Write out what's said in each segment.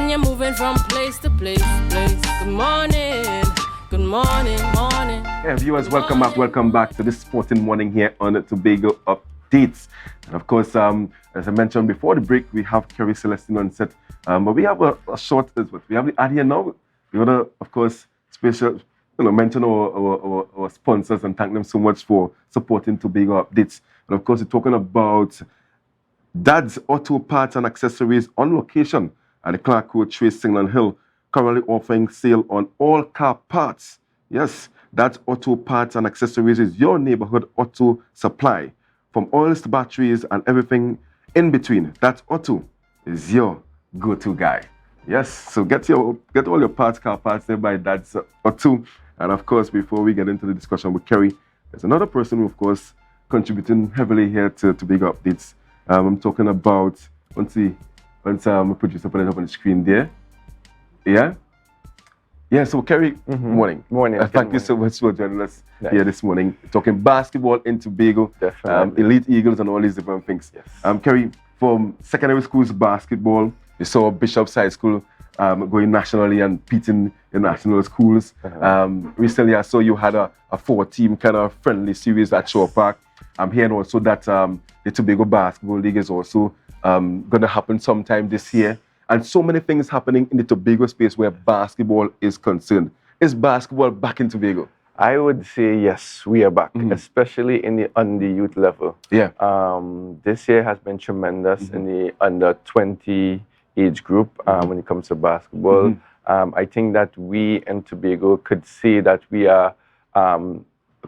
when you're moving from place to place. Good morning, good morning, morning. Yeah, viewers, welcome back to this sporting morning here on the Tobago Updates. And of course, as I mentioned before the break, we have Kerry Celestine on set. But we have a short, we have the ad here now. We want to, of course, special, mention our sponsors and thank them so much for supporting Tobago Updates. And of course, we're talking about Dad's Auto Parts and Accessories on location at the Clark Road, Trace, Singland Hill, currently offering sale on all car parts. Yes, Dad's Auto Parts and Accessories is your neighborhood auto supply. From oils to batteries and everything in between, Dad's Auto is your go-to guy. Yes, so get all your parts, car parts there by Dad's Auto. And of course, before we get into the discussion with Kerry, there's another person who, of course, contributing heavily here to Tobago Updates. I'm talking about, once my producer put it up on the screen there. Yeah, so Kerry, morning. Morning. Thank you so much for joining us here this morning. Talking basketball in Tobago, elite Eagles and all these different things. Yes. Kerry, from secondary schools basketball, you saw Bishop's High School going nationally and beating the national schools. Recently, I saw you had a 4-team kind of friendly series at Shore Park. I'm hearing also that the Tobago Basketball League is also going to happen sometime this year. And so many things happening in the Tobago space where basketball is concerned. Is basketball back in Tobago? I would say yes, we are back, especially in the under-youth level. Yeah. This year has been tremendous in the under-20 age group when it comes to basketball. I think that we in Tobago could say that we are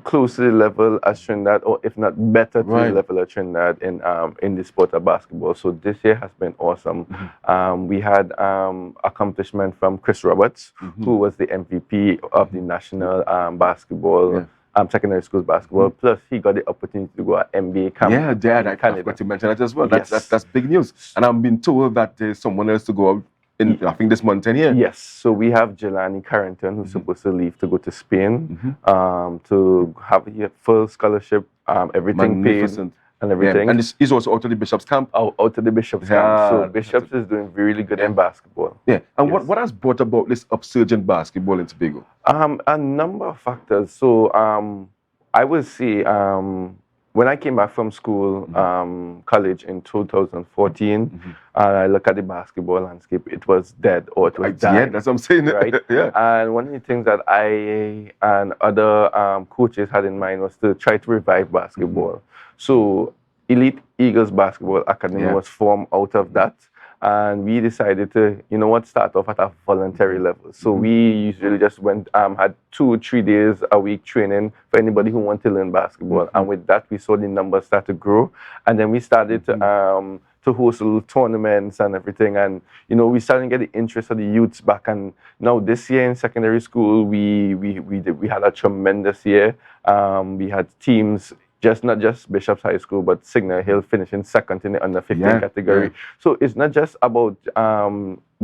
close to the level as Trinidad, or if not better to the level of Trinidad in the sport of basketball. So this year has been awesome. We had accomplishment from Chris Roberts, who was the MVP of the national basketball, secondary schools basketball. Plus, he got the opportunity to go at NBA camp. Yeah, Dad, I forgot to mention that as well. That's big news. And I've been told that there's someone else to go out in, I think, this month and here. Yes, so we have Jelani Carrington, who's supposed to leave to go to Spain to have a full scholarship, everything paid and everything. Yeah. And he's also out of the Bishop's camp. Out of the Bishop's camp. So Bishop's is doing really good in basketball. Yeah. And what has brought about this upsurge in basketball in Tobago? A number of factors. So I would say when I came back from school, college in 2014, I look at the basketball landscape, it was dead or it was dying. Yeah, that's what I'm saying. Right? And one of the things that I and other coaches had in mind was to try to revive basketball. So Elite Eagles Basketball Academy was formed out of that. And we decided to, start off at a voluntary level. So we usually just went, had 2 or 3 days a week training for anybody who wanted to learn basketball. And with that, we saw the numbers start to grow. And then we started to host little tournaments and everything. And, we started to get the interest of the youths back. And now this year in secondary school, we had a tremendous year. We had teams, not just Bishop's High School, but Signal Hill finishing second in the under 15 category. So it's not just about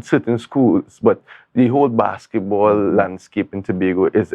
certain schools, but the whole basketball landscape in Tobago is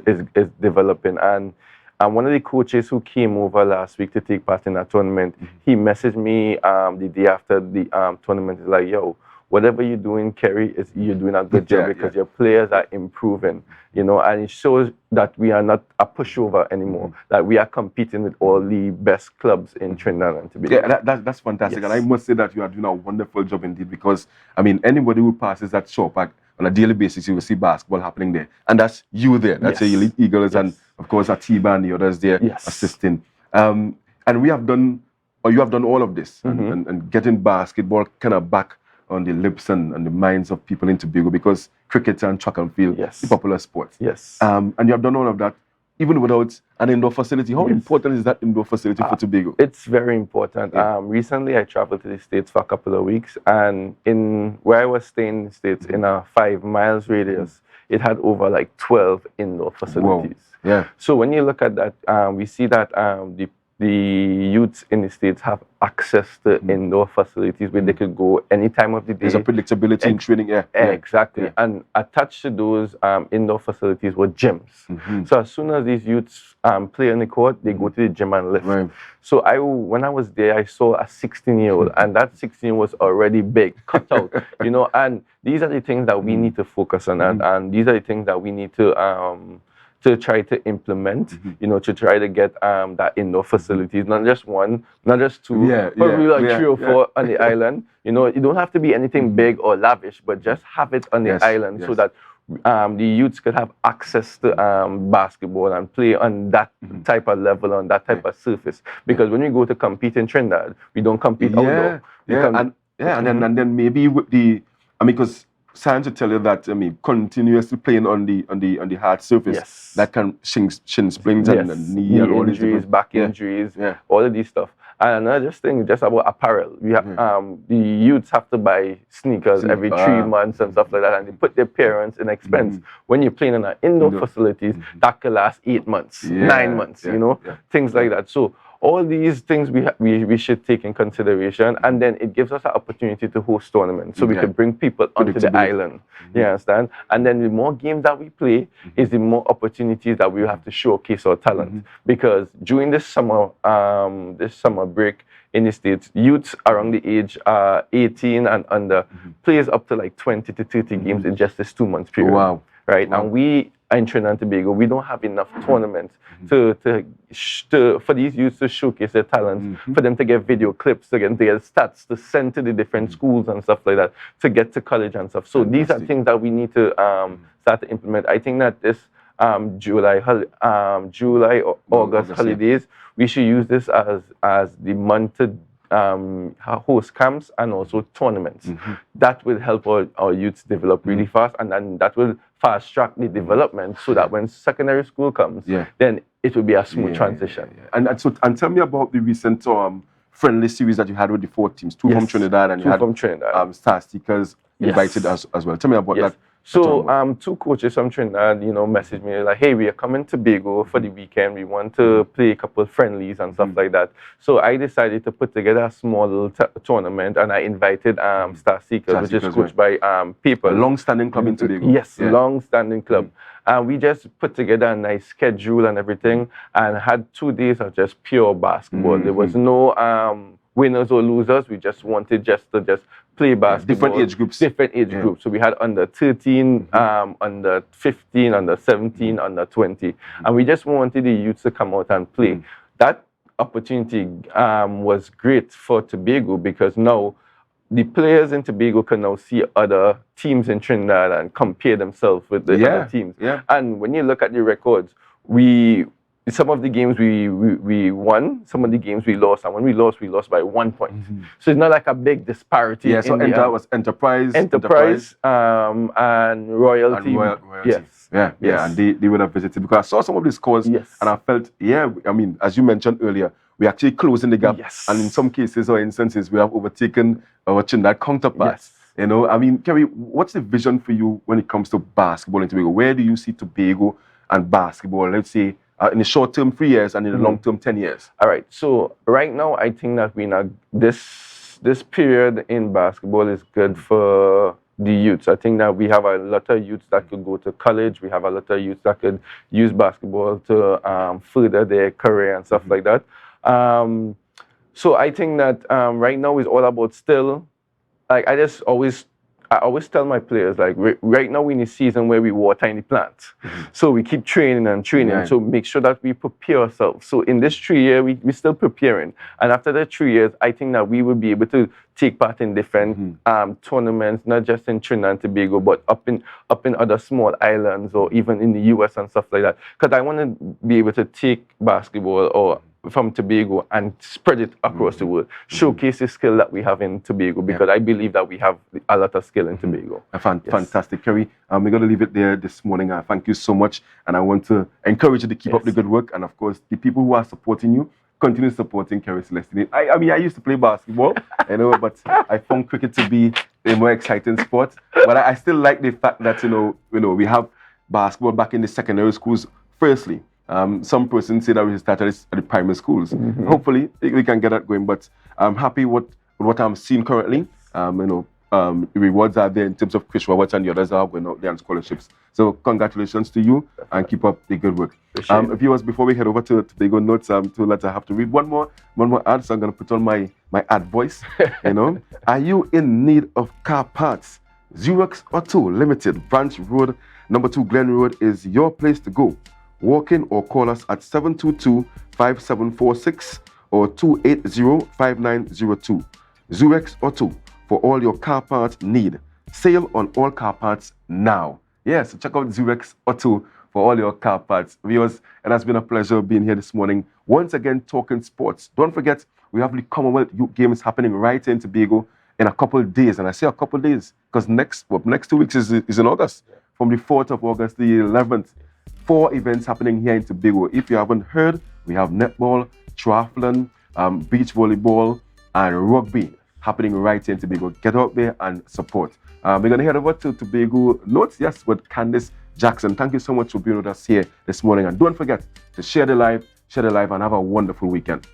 developing. And one of the coaches who came over last week to take part in that tournament, he messaged me the day after the tournament. He's like, yo, whatever you're doing, Kerry, you're doing a good job because your players are improving, and it shows that we are not a pushover anymore, that we are competing with all the best clubs in Trinidad and Tobago. Yeah, that's fantastic. And I must say that you are doing a wonderful job indeed, because, anybody who passes that Shore Park on a daily basis, you will see basketball happening there. And that's you there. That's the Elite Eagles and, of course, Atiba and the others there assisting. And you have done all of this and getting basketball kind of back on the lips and the minds of people in Tobago, because cricket and track and field is popular sports. And you have done all of that even without an indoor facility. How important is that indoor facility for Tobago? It's very important. Recently, I traveled to the States for a couple of weeks, and in where I was staying in the States, in a 5 miles radius, it had over like 12 indoor facilities. Wow. Yeah. So when you look at that, we see that the the youths in the States have access to indoor facilities where they could go any time of the day. There's a predictability in training, Exactly. And attached to those indoor facilities were gyms. So as soon as these youths play on the court, they go to the gym and lift. Right. So when I was there, I saw a 16-year-old, and that 16 was already big, cut out, and these are the things that we need to focus on, and these are the things that we need to try to implement, to try to get that indoor facilities, not just one, not just two, probably like 3 or 4 on the island. You don't have to be anything big or lavish, but just have it on the island so that the youths could have access to basketball and play on that type of level, on that type of surface. Because when we go to compete in Trinidad, we don't compete outdoor. And then maybe with because science will tell you that continuously playing on the hard surface that can shin splints and knee and all injuries, back injuries, all of these stuff. And another thing just about apparel. We have the youths have to buy sneakers every 3 months and stuff like that, and they put their parents in expense. When you're playing in an indoor facilities, that could last 8 months, 9 months, things like that. So all these things we should take in consideration, and then it gives us an opportunity to host tournaments, so we can bring people onto the island. You understand? And then the more games that we play, is the more opportunities that we have to showcase our talent. Because during this summer break in the States, youths around the age 18 and under plays up to like 20 to 30 games in just this 2 months period. Wow. Right? Wow. And we in Trinidad and Tobago, we don't have enough tournaments for these youths to showcase their talents, for them to get video clips, to get stats, to send to the different schools and stuff like that, to get to college and stuff. So these are things that we need to start to implement. I think that this August holidays, we should use this as the month to host camps and also tournaments. That will help our youths develop really fast, and then that will fast track the development so that when secondary school comes, then it will be a smooth transition. And tell me about the recent friendly series that you had with the 4 teams, 2 from Trinidad, and you had Star Seekers invited as well. Tell me about that. So 2 coaches from Trinidad, messaged me like, hey, we are coming to Tobago for the weekend. We want to play a couple of friendlies and stuff like that. So I decided to put together a small little tournament, and I invited Star Seekers, which is coached by people. A long-standing club in Tobago. Yes, long-standing club. And we just put together a nice schedule and everything, and had 2 days of just pure basketball. There was no winners or losers. We just wanted to play basketball. Different age groups. So we had under 13, under 15, under 17, under 20. And we just wanted the youths to come out and play. That opportunity was great for Tobago, because now the players in Tobago can now see other teams in Trinidad and compare themselves with the other teams. And when you look at the records, some of the games we won, some of the games we lost, and when we lost by 1 point. So it's not like a big disparity. So that was Enterprise, and Royalty. Yes. And they would have visited, because I saw some of the scores, and I felt, as you mentioned earlier, we're actually closing the gap, and in some cases or instances, we have overtaken our Trinidad counterparts. Kerry, what's the vision for you when it comes to basketball in Tobago? Where do you see Tobago and basketball, let's say, in the short term 3 years and in the long term 10 years? All right. So right now, I think that this period in basketball is good for the youths. I think that we have a lot of youths that could go to college. We have a lot of youths that could use basketball to further their career and stuff like that. So I think that right now is all about still, like I always tell my players, like, right now we're in a season where we water in the plants. So we keep training and training. So make sure that we prepare ourselves. So in this 3 year, we're still preparing. And after the 3 years, I think that we will be able to take part in different tournaments, not just in Trinidad and Tobago, but up in other small islands, or even in the US and stuff like that. Because I want to be able to take basketball from Tobago and spread it across the world, showcase the skill that we have in Tobago, because I believe that we have a lot of skill in Tobago. Fantastic, Kerry. We're going to leave it there this morning. Thank you so much, and I want to encourage you to keep up the good work, and of course, the people who are supporting you, continue supporting Kerry Celestine. I used to play basketball, but I found cricket to be a more exciting sport. But I still like the fact that we have basketball back in the secondary schools. Firstly, Some persons say that we should start at the primary schools. Hopefully, we can get that going. But I'm happy with what I'm seeing currently. The rewards are there in terms of Chris Roberts and the others are going out there on scholarships. So congratulations to you and keep up the good work. Viewers, before we head over to Tobago Notes, two letters, I have to read one more ad, so I'm going to put on my ad voice. Are you in need of car parts? Xerox Auto Limited, Branch Road, number 2 Glen Road is your place to go. Walk in or call us at 722-5746 or 280-5902. Xerox Auto, for all your car parts need. Sale on all car parts now. Yes, so check out Xerox Auto for all your car parts. Viewers, it has been a pleasure being here this morning. Once again, talking sports. Don't forget, we have the Commonwealth Youth Games happening right in Tobago in a couple of days. And I say a couple of days because next 2 weeks is in August. From the 4th of August to the 11th. 4 events happening here in Tobago. If you haven't heard, we have netball, triathlon, beach volleyball, and rugby happening right here in Tobago. Get out there and support. We're going to head over to Tobago Notes, yes, with Candice Jackson. Thank you so much for being with us here this morning. And don't forget to share the live, and have a wonderful weekend.